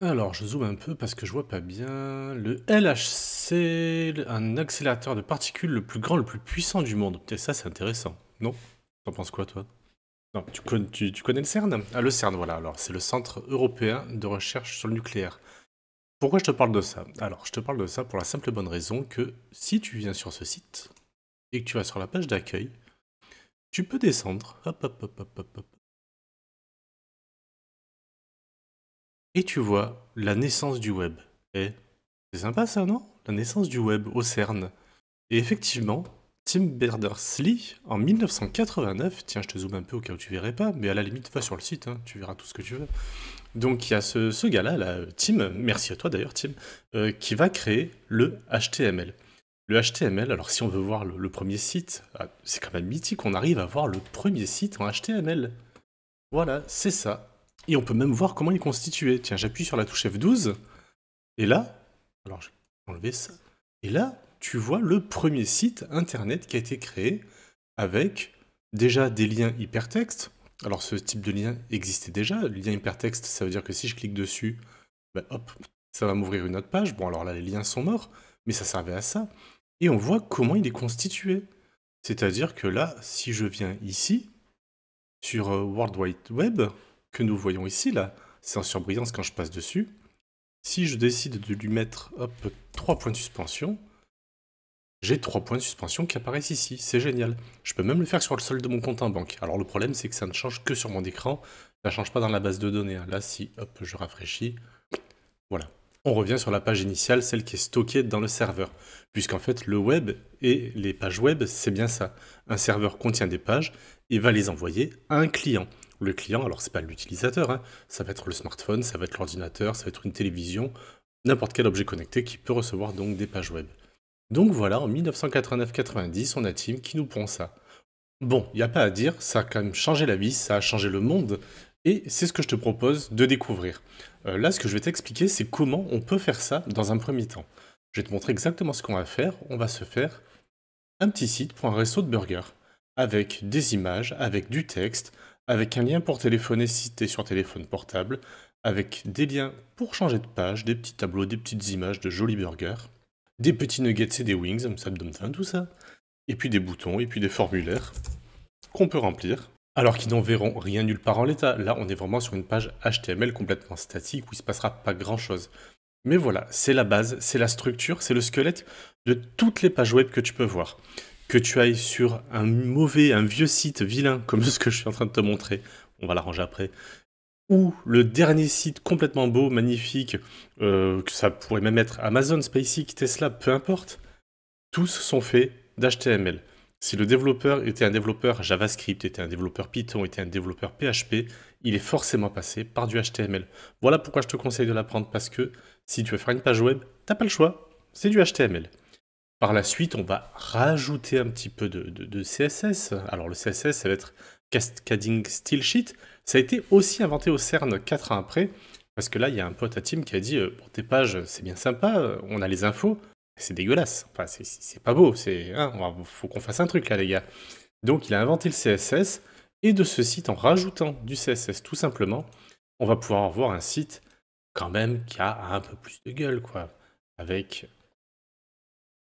Alors, je zoome un peu parce que je vois pas bien. Le LHC, un accélérateur de particules le plus grand, le plus puissant du monde. Peut-être ça, c'est intéressant. Non? T'en penses quoi, toi? Non, tu connais le CERN? Ah, le CERN, voilà. Alors, c'est le Centre européen de recherche sur le nucléaire. Pourquoi je te parle de ça? Alors, je te parle de ça pour la simple et bonne raison que si tu viens sur ce site et que tu vas sur la page d'accueil, tu peux descendre, hop, hop, hop, hop, hop, hop, et tu vois la naissance du web. Eh, c'est sympa ça, non? La naissance du web au CERN. Et effectivement, Tim Berners-Lee, en 1989, tiens, je te zoome un peu au cas où tu verrais pas, mais à la limite, va sur le site, hein, tu verras tout ce que tu veux. Donc il y a ce gars-là, là, Tim, merci à toi d'ailleurs, Tim, qui va créer le HTML. Le HTML, alors si on veut voir le premier site, c'est quand même mythique, on arrive à voir le premier site en HTML. Voilà, c'est ça. Et on peut même voir comment il est constitué. Tiens, j'appuie sur la touche F12, et là, alors je vais enlever ça. Et là, tu vois le premier site internet qui a été créé avec déjà des liens hypertextes. Alors ce type de lien existait déjà. Le lien hypertexte, ça veut dire que si je clique dessus, ben hop, ça va m'ouvrir une autre page. Bon, alors là, les liens sont morts, mais ça servait à ça. Et on voit comment il est constitué. C'est-à-dire que là, si je viens ici, sur World Wide Web, que nous voyons ici, là, c'est en surbrillance quand je passe dessus, si je décide de lui mettre, hop, 3 points de suspension, j'ai 3 points de suspension qui apparaissent ici. C'est génial. Je peux même le faire sur le solde de mon compte en banque. Alors le problème, c'est que ça ne change que sur mon écran. Ça ne change pas dans la base de données, hein. Là, si, hop, je rafraîchis, voilà. On revient sur la page initiale, celle qui est stockée dans le serveur. Puisqu'en fait, le web et les pages web, c'est bien ça. Un serveur contient des pages et va les envoyer à un client. Le client, alors c'est pas l'utilisateur, hein, ça va être le smartphone, ça va être l'ordinateur, ça va être une télévision, n'importe quel objet connecté qui peut recevoir donc des pages web. Donc voilà, en 1989-90, on a Tim qui nous pond ça. Bon, il n'y a pas à dire, ça a quand même changé la vie, ça a changé le monde, et c'est ce que je te propose de découvrir. Là, ce que je vais t'expliquer, c'est comment on peut faire ça dans un premier temps. Je vais te montrer exactement ce qu'on va faire. On va se faire un petit site pour un resto de burgers, avec des images, avec du texte, avec un lien pour téléphoner si tu es sur téléphone portable, avec des liens pour changer de page, des petits tableaux, des petites images de jolis burgers, des petits nuggets et des wings, ça me donne faim tout ça, et puis des boutons, et puis des formulaires qu'on peut remplir, alors qu'ils n'enverront rien nulle part en l'état. Là, on est vraiment sur une page HTML complètement statique où il ne se passera pas grand-chose. Mais voilà, c'est la base, c'est la structure, c'est le squelette de toutes les pages web que tu peux voir. Que tu ailles sur un vieux site vilain, comme ce que je suis en train de te montrer, on va l'arranger après, ou le dernier site complètement beau, magnifique, que ça pourrait même être Amazon, SpaceX, Tesla, peu importe, tous sont faits d'HTML. Si le développeur était un développeur JavaScript, était un développeur Python, était un développeur PHP, il est forcément passé par du HTML. Voilà pourquoi je te conseille de l'apprendre, parce que si tu veux faire une page web, t'as pas le choix, c'est du HTML. Par la suite, on va rajouter un petit peu de CSS. Alors le CSS, ça va être Cascading Style Sheet. Ça a été aussi inventé au CERN 4 ans après, parce que là, il y a un pote à Tim qui a dit bon, tes pages, c'est bien sympa, on a les infos, c'est dégueulasse. Enfin, c'est pas beau, faut qu'on fasse un truc là, les gars. Donc, il a inventé le CSS, et de ce site, en rajoutant du CSS tout simplement, on va pouvoir avoir un site quand même qui a un peu plus de gueule, quoi. Avec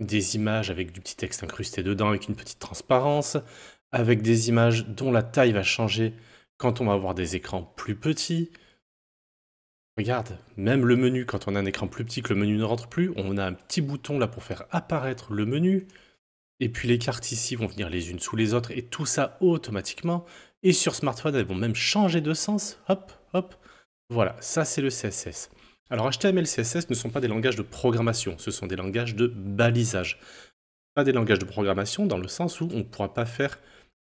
des images avec du petit texte incrusté dedans, avec une petite transparence, avec des images dont la taille va changer quand on va avoir des écrans plus petits. Regarde, même le menu, quand on a un écran plus petit que le menu ne rentre plus, on a un petit bouton là pour faire apparaître le menu. Et puis les cartes ici vont venir les unes sous les autres et tout ça automatiquement. Et sur smartphone, elles vont même changer de sens. Hop, hop. Voilà, ça c'est le CSS. Alors HTML et CSS ne sont pas des langages de programmation, ce sont des langages de balisage. Pas des langages de programmation dans le sens où on ne pourra pas faire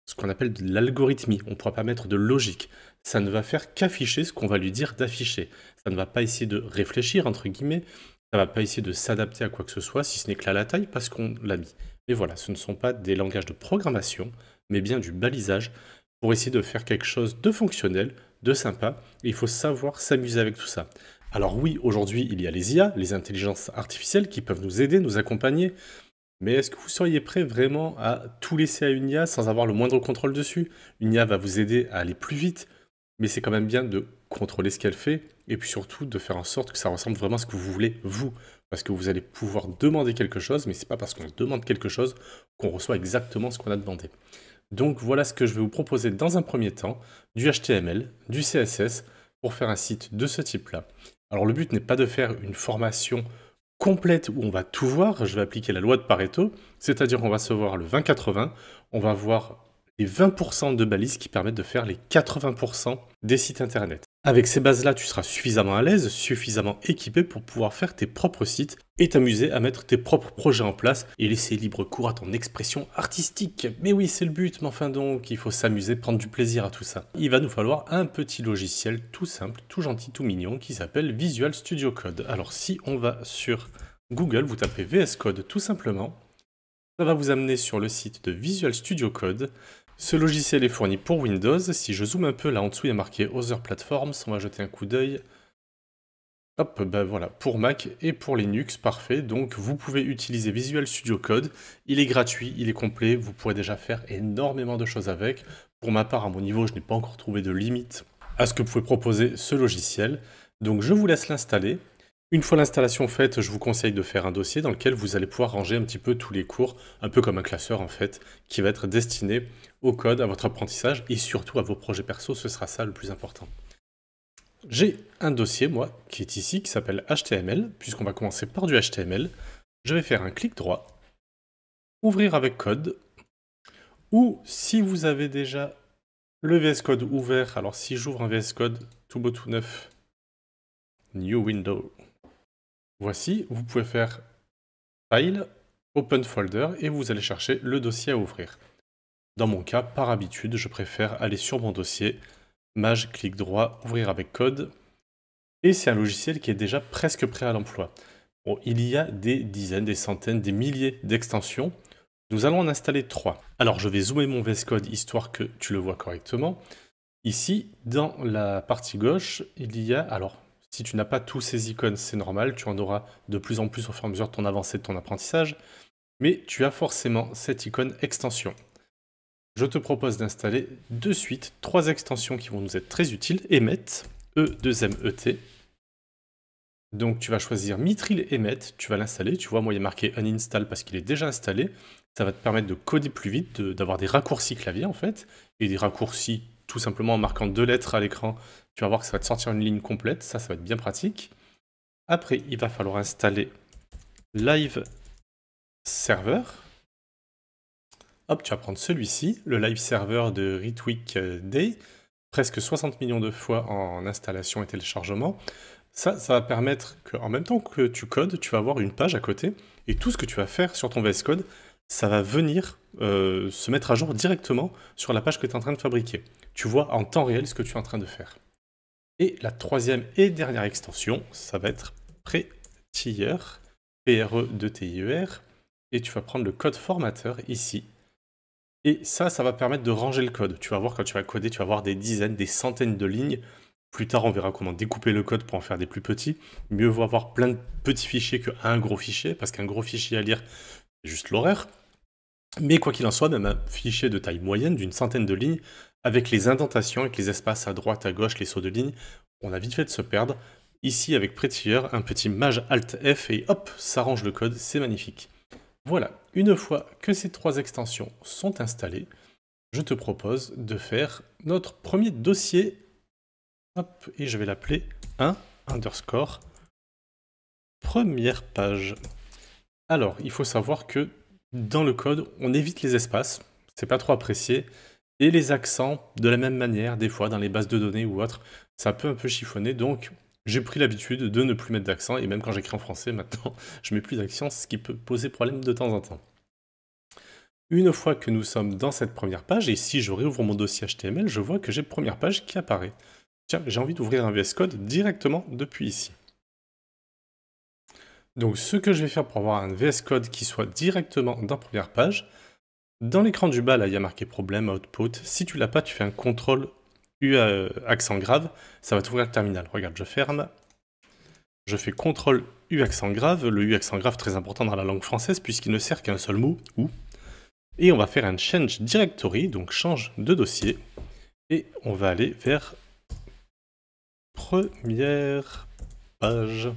ce qu'on appelle de l'algorithmie, on ne pourra pas mettre de logique. Ça ne va faire qu'afficher ce qu'on va lui dire d'afficher. Ça ne va pas essayer de réfléchir, entre guillemets, ça ne va pas essayer de s'adapter à quoi que ce soit, si ce n'est que là la taille, parce qu'on l'a mis. Mais voilà, ce ne sont pas des langages de programmation, mais bien du balisage, pour essayer de faire quelque chose de fonctionnel, de sympa, et il faut savoir s'amuser avec tout ça. Alors oui, aujourd'hui, il y a les IA, les intelligences artificielles, qui peuvent nous aider, nous accompagner, mais est-ce que vous seriez prêt vraiment à tout laisser à une IA sans avoir le moindre contrôle dessus? Une IA va vous aider à aller plus vite, mais c'est quand même bien de contrôler ce qu'elle fait, et puis surtout de faire en sorte que ça ressemble vraiment à ce que vous voulez, vous. Parce que vous allez pouvoir demander quelque chose, mais c'est pas parce qu'on demande quelque chose qu'on reçoit exactement ce qu'on a demandé. Donc voilà ce que je vais vous proposer dans un premier temps, du HTML, du CSS, pour faire un site de ce type-là. Alors le but n'est pas de faire une formation complète où on va tout voir, je vais appliquer la loi de Pareto, c'est-à-dire qu'on va se voir le 20-80, on va voir les 20% de balises qui permettent de faire les 80% des sites internet. Avec ces bases-là, tu seras suffisamment à l'aise, suffisamment équipé pour pouvoir faire tes propres sites et t'amuser à mettre tes propres projets en place et laisser libre cours à ton expression artistique. Mais oui, c'est le but, mais enfin donc, il faut s'amuser, prendre du plaisir à tout ça. Il va nous falloir un petit logiciel tout simple, tout gentil, tout mignon qui s'appelle Visual Studio Code. Alors si on va sur Google, vous tapez VS Code tout simplement, ça va vous amener sur le site de Visual Studio Code. Ce logiciel est fourni pour Windows. Si je zoome un peu, là en dessous, il y a marqué Other Platforms. On va jeter un coup d'œil. Hop, ben voilà, pour Mac et pour Linux, parfait. Donc vous pouvez utiliser Visual Studio Code. Il est gratuit, il est complet. Vous pourrez déjà faire énormément de choses avec. Pour ma part, à mon niveau, je n'ai pas encore trouvé de limite à ce que pouvait proposer ce logiciel. Donc je vous laisse l'installer. Une fois l'installation faite, je vous conseille de faire un dossier dans lequel vous allez pouvoir ranger un petit peu tous les cours, un peu comme un classeur en fait, qui va être destiné au code, à votre apprentissage et surtout à vos projets perso, ce sera ça le plus important. J'ai un dossier, moi, qui est ici, qui s'appelle HTML, puisqu'on va commencer par du HTML. Je vais faire un clic droit, ouvrir avec code, ou si vous avez déjà le VS Code ouvert, alors si j'ouvre un VS Code tout beau tout neuf, New Window, voici, vous pouvez faire File, Open Folder, et vous allez chercher le dossier à ouvrir. Dans mon cas, par habitude, je préfère aller sur mon dossier, Maj, clic droit, ouvrir avec code, et c'est un logiciel qui est déjà presque prêt à l'emploi. Bon, il y a des dizaines, des centaines, des milliers d'extensions. Nous allons en installer 3. Alors je vais zoomer mon VS Code histoire que tu le vois correctement. Ici, dans la partie gauche, il y a... Alors, si tu n'as pas tous ces icônes, c'est normal, tu en auras de plus en plus au fur et à mesure de ton avancée de ton apprentissage, mais tu as forcément cette icône extension. Je te propose d'installer de suite 3 extensions qui vont nous être très utiles. Emmet, E2MET. Donc tu vas choisir Mitril Emmet, tu vas l'installer. Tu vois, moi il est marqué uninstall parce qu'il est déjà installé. Ça va te permettre de coder plus vite, d'avoir des raccourcis clavier en fait, et des raccourcis tout simplement en marquant 2 lettres à l'écran. Tu vas voir que ça va te sortir une ligne complète, ça va être bien pratique. Après, il va falloir installer Live Server. Hop, tu vas prendre celui-ci, le Live Server de Retweak Day, presque 60 millions de fois en installation et téléchargement. Ça va permettre qu'en même temps que tu codes, tu vas avoir une page à côté, et tout ce que tu vas faire sur ton VS Code, ça va venir se mettre à jour directement sur la page que tu es en train de fabriquer. Tu vois en temps réel ce que tu es en train de faire. Et la troisième et dernière extension, ça va être Prettier, P-R-E-T-I-E-R, et tu vas prendre le code formateur ici. Et ça va permettre de ranger le code. Tu vas voir, quand tu vas coder, tu vas avoir des dizaines, des centaines de lignes. Plus tard, on verra comment découper le code pour en faire des plus petits. Mieux vaut avoir plein de petits fichiers qu'un gros fichier, parce qu'un gros fichier à lire, c'est juste l'horaire. Mais quoi qu'il en soit, même un fichier de taille moyenne, d'une centaine de lignes, avec les indentations, avec les espaces à droite, à gauche, les sauts de ligne, on a vite fait de se perdre. Ici, avec Prettier, un petit Maj Alt F, et hop, ça range le code, c'est magnifique. Voilà, une fois que ces 3 extensions sont installées, je te propose de faire notre premier dossier. Hop, et je vais l'appeler 1 underscore première page. Alors, il faut savoir que dans le code, on évite les espaces, c'est pas trop apprécié, et les accents, de la même manière, des fois dans les bases de données ou autres, ça peut un peu chiffonner, donc j'ai pris l'habitude de ne plus mettre d'accent, et même quand j'écris en français, maintenant, je mets plus d'accent, ce qui peut poser problème de temps en temps. Une fois que nous sommes dans cette première page, et si je réouvre mon dossier HTML, je vois que j'ai la première page qui apparaît. Tiens, j'ai envie d'ouvrir un VS Code directement depuis ici. Donc ce que je vais faire pour avoir un VS Code qui soit directement dans la première page, dans l'écran du bas, là, il y a marqué problème, output. Si tu l'as pas, tu fais un CTRL U accent grave, ça va t'ouvrir le terminal. Regarde, je ferme. Je fais CTRL U accent grave, le U accent grave très important dans la langue française puisqu'il ne sert qu'un seul mot, ou. Et on va faire un change directory, donc change de dossier, et on va aller vers première page.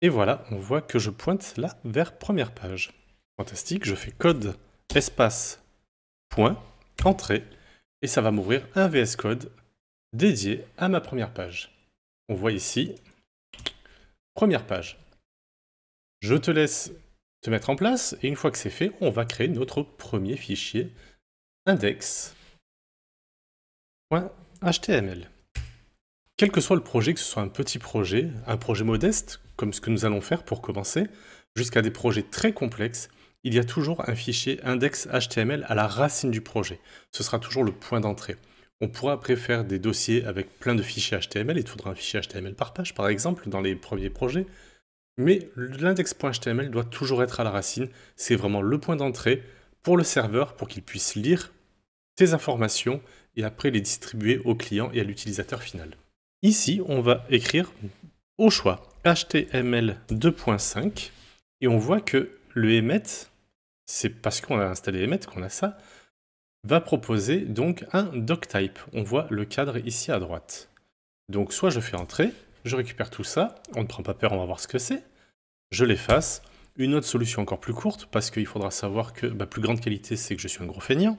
Et voilà, on voit que je pointe là vers première page. Fantastique, je fais code espace point entrée et ça va m'ouvrir un VS Code dédié à ma première page. On voit ici première page. Je te laisse te mettre en place et une fois que c'est fait, on va créer notre premier fichier index.html. Quel que soit le projet, que ce soit un petit projet, un projet modeste, comme ce que nous allons faire pour commencer, jusqu'à des projets très complexes, il y a toujours un fichier index.html à la racine du projet. Ce sera toujours le point d'entrée. On pourra après faire des dossiers avec plein de fichiers HTML, il te faudra un fichier HTML par page par exemple dans les premiers projets, mais l'index.html doit toujours être à la racine, c'est vraiment le point d'entrée pour le serveur pour qu'il puisse lire tes informations et après les distribuer au client et à l'utilisateur final. Ici, on va écrire au choix HTML 2.5 et on voit que le emmet, c'est parce qu'on a installé emmet qu'on a ça, va proposer donc un doctype. On voit le cadre ici à droite. Donc soit je fais entrer, je récupère tout ça, on ne prend pas peur, on va voir ce que c'est, je l'efface. Une autre solution encore plus courte, parce qu'il faudra savoir que plus grande qualité, c'est que je suis un gros feignant.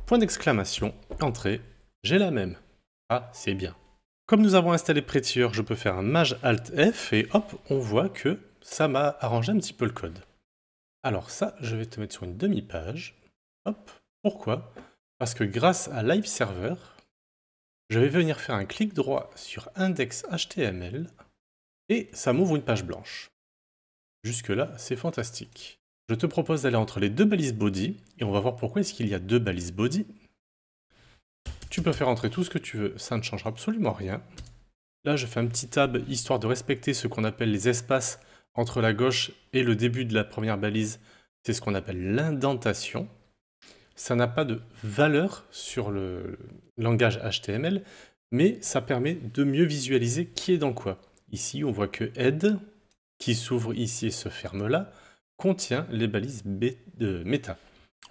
Point d'exclamation, entrée, j'ai la même. Ah, c'est bien. Comme nous avons installé Prettier, je peux faire un Maj Alt F et hop, on voit que ça m'a arrangé un petit peu le code. Alors ça, je vais te mettre sur une demi-page. Hop, pourquoi? Parce que grâce à Live Server, je vais venir faire un clic droit sur index.html et ça m'ouvre une page blanche. Jusque-là, c'est fantastique. Je te propose d'aller entre les deux balises body et on va voir pourquoi est-ce qu'il y a deux balises body. Tu peux faire entrer tout ce que tu veux, ça ne changera absolument rien. Là, je fais un petit tab histoire de respecter ce qu'on appelle les espaces entre la gauche et le début de la première balise. C'est ce qu'on appelle l'indentation. Ça n'a pas de valeur sur le langage HTML, mais ça permet de mieux visualiser qui est dans quoi. Ici, on voit que head, qui s'ouvre ici et se ferme là, contient les balises de méta.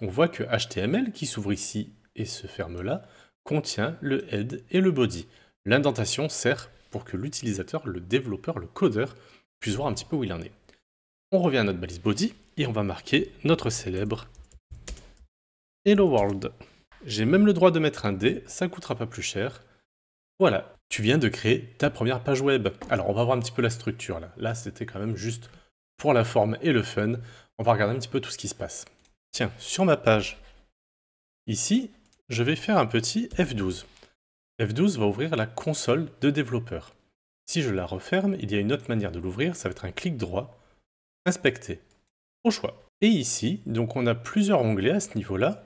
On voit que HTML, qui s'ouvre ici et se ferme là, contient le head et le body. L'indentation sert pour que l'utilisateur, le développeur, le codeur, puisse voir un petit peu où il en est. On revient à notre balise body et on va marquer notre célèbre Hello World. J'ai même le droit de mettre un D, ça coûtera pas plus cher. Voilà, tu viens de créer ta première page web. Alors on va voir un petit peu la structure là. Là c'était quand même juste pour la forme et le fun. On va regarder un petit peu tout ce qui se passe. Tiens, sur ma page, ici, je vais faire un petit F12. F12 va ouvrir la console de développeur. Si je la referme, il y a une autre manière de l'ouvrir, ça va être un clic droit, inspecter, au choix. Et ici, donc on a plusieurs onglets à ce niveau-là.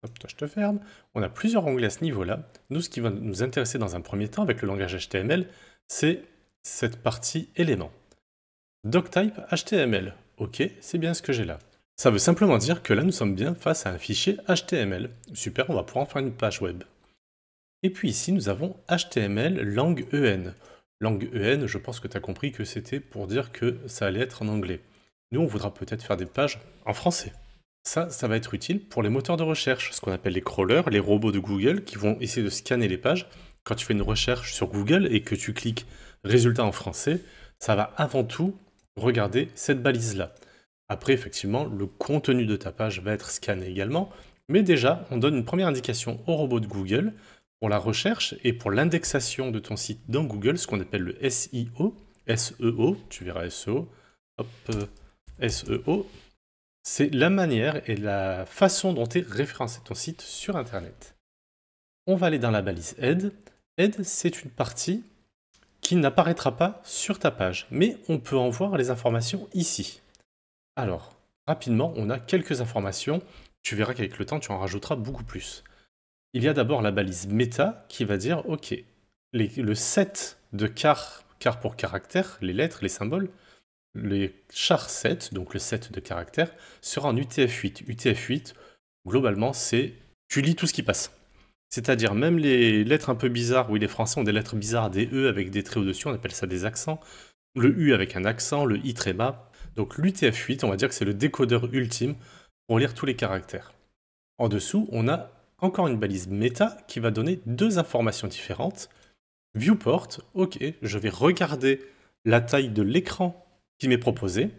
Hop, toi je te ferme. On a plusieurs onglets à ce niveau-là. Nous, ce qui va nous intéresser dans un premier temps avec le langage HTML, c'est cette partie éléments. Doctype HTML. Ok, c'est bien ce que j'ai là. Ça veut simplement dire que là, nous sommes bien face à un fichier HTML. Super, on va pouvoir en faire une page web. Et puis ici, nous avons HTML langue EN. Langue EN, je pense que tu as compris que c'était pour dire que ça allait être en anglais. Nous, on voudra peut-être faire des pages en français. Ça va être utile pour les moteurs de recherche, ce qu'on appelle les crawlers, les robots de Google qui vont essayer de scanner les pages. Quand tu fais une recherche sur Google et que tu cliques résultat en français, ça va avant tout regarder cette balise-là. Après, effectivement, le contenu de ta page va être scanné également, mais déjà, on donne une première indication au robot de Google pour la recherche et pour l'indexation de ton site dans Google, ce qu'on appelle le SEO, SEO, tu verras SEO, hop, SEO. C'est la manière et la façon dont est référencé ton site sur Internet. On va aller dans la balise Head. Head, c'est une partie qui n'apparaîtra pas sur ta page, mais on peut en voir les informations ici. Alors, rapidement, on a quelques informations. Tu verras qu'avec le temps, tu en rajouteras beaucoup plus. Il y a d'abord la balise méta qui va dire, ok, le set de char pour caractère, les lettres, les symboles, les char set, donc le set de caractères, sera en UTF-8. UTF-8, globalement, c'est tu lis tout ce qui passe. C'est-à-dire même les lettres un peu bizarres, oui les français ont des lettres bizarres, des E avec des traits au-dessus, on appelle ça des accents, le U avec un accent, le I très bas. Donc l'UTF-8, on va dire que c'est le décodeur ultime pour lire tous les caractères. En dessous, on a encore une balise méta qui va donner deux informations différentes. Viewport, ok, je vais regarder la taille de l'écran qui m'est proposé.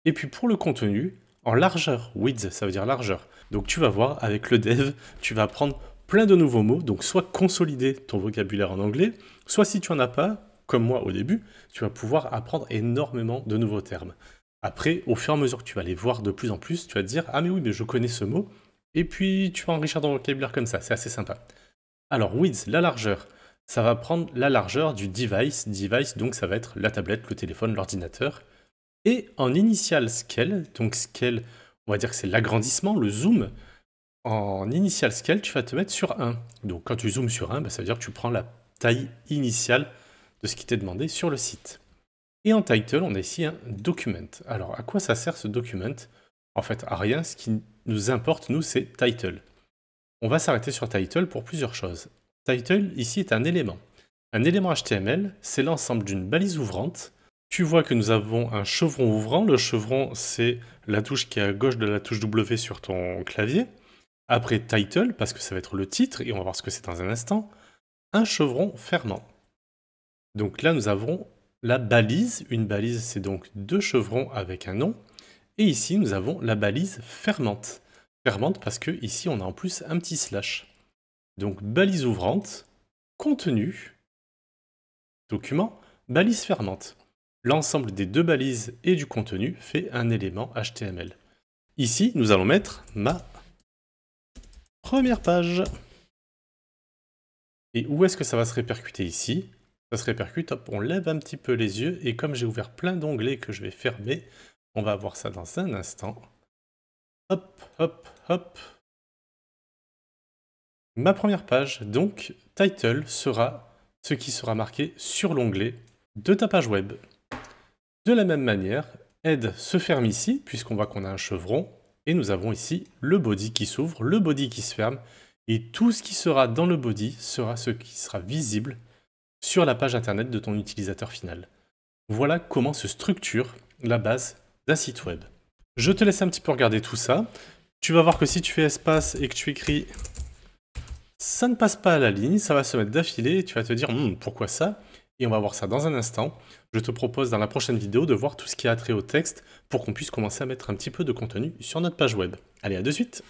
Et puis pour le contenu, en largeur, width, ça veut dire largeur. Donc tu vas voir, avec le dev, tu vas apprendre plein de nouveaux mots, donc soit consolider ton vocabulaire en anglais, soit si tu n'en as pas, comme moi au début, tu vas pouvoir apprendre énormément de nouveaux termes. Après, au fur et à mesure que tu vas les voir de plus en plus, tu vas te dire « Ah mais oui, mais je connais ce mot », et puis tu vas enrichir ton vocabulaire comme ça, c'est assez sympa. Alors width, la largeur, ça va prendre la largeur du device, donc ça va être la tablette, le téléphone, l'ordinateur. Et en initial scale, donc scale, on va dire que c'est l'agrandissement, le zoom, en initial scale, tu vas te mettre sur 1. Donc quand tu zoomes sur 1, ça veut dire que tu prends la taille initiale de ce qui t'est demandé sur le site. Et en title, on a ici un document. Alors à quoi ça sert ce document? En fait, à rien, ce qui nous importe, nous, c'est title. On va s'arrêter sur title pour plusieurs choses. Title, ici, est un élément. Un élément HTML, c'est l'ensemble d'une balise ouvrante. Tu vois que nous avons un chevron ouvrant. Le chevron, c'est la touche qui est à gauche de la touche W sur ton clavier. Après title, parce que ça va être le titre, et on va voir ce que c'est dans un instant, un chevron fermant. Donc là, nous avons la balise. Une balise, c'est donc deux chevrons avec un nom. Et ici, nous avons la balise fermante. Fermante parce que ici, on a en plus un petit slash. Donc balise ouvrante, contenu, document, balise fermante. L'ensemble des deux balises et du contenu fait un élément HTML. Ici, nous allons mettre ma première page. Et où est-ce que ça va se répercuter ici? Ça se répercute, hop, on lève un petit peu les yeux, et comme j'ai ouvert plein d'onglets que je vais fermer, on va voir ça dans un instant. Hop, hop, hop. Ma première page, donc, title, sera ce qui sera marqué sur l'onglet de ta page web. De la même manière, head se ferme ici, puisqu'on voit qu'on a un chevron, et nous avons ici le body qui s'ouvre, le body qui se ferme, et tout ce qui sera dans le body sera ce qui sera visible sur la page internet de ton utilisateur final. Voilà comment se structure la base d'un site web. Je te laisse un petit peu regarder tout ça. Tu vas voir que si tu fais espace et que tu écris, ça ne passe pas à la ligne, ça va se mettre d'affilée et tu vas te dire pourquoi ça? Et on va voir ça dans un instant. Je te propose dans la prochaine vidéo de voir tout ce qui a trait au texte pour qu'on puisse commencer à mettre un petit peu de contenu sur notre page web. Allez, à de suite!